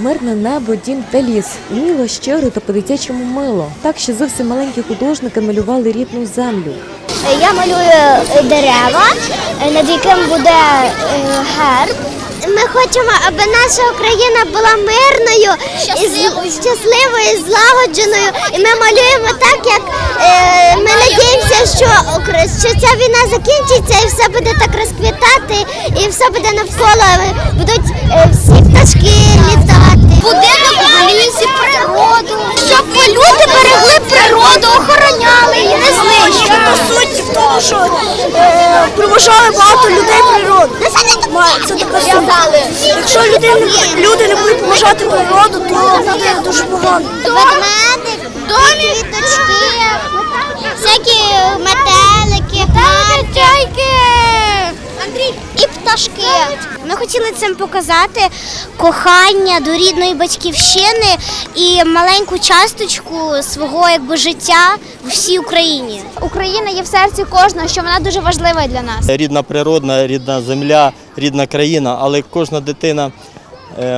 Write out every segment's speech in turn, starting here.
Мирне небо, дім та ліс. Мило, щиро та по-дитячому мило. Так, що зовсім маленькі художники малювали рідну землю. Я малюю дерева, над яким буде герб. Ми хочемо, аби наша Україна була мирною, щасливою, злагодженою. І ми малюємо так, як ми надіємося, що ця війна закінчиться і все буде так розквітати, і все буде навколо, будуть всі пташки літати. Будинок в лісі, природу, щоб люди берегли природу, охороняли і не знищили. Суть в тому, що приважали багато людей природу. Це така суть. Якщо люди не будуть поважати природу, то буде дуже погано. Ведмедик, квіточки, всякі метелики, чайки і пташки. Ми хотіли цим показати кохання до рідної батьківщини і маленьку часточку свого життя в всій Україні. Україна є в серці кожного, що вона дуже важлива для нас. Рідна природа, рідна земля, рідна країна, але кожна дитина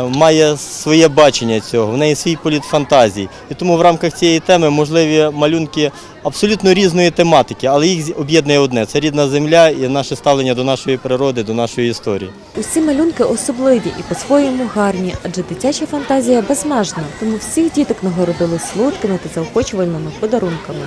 має своє бачення цього, в неї свій політ фантазій. І тому в рамках цієї теми можливі малюнки абсолютно різної тематики, але їх об'єднує одне – це рідна земля і наше ставлення до нашої природи, до нашої історії. Усі малюнки особливі і по-своєму гарні, адже дитяча фантазія безмежна. Тому всіх діток нагородили солодкими та заохочувальними подарунками.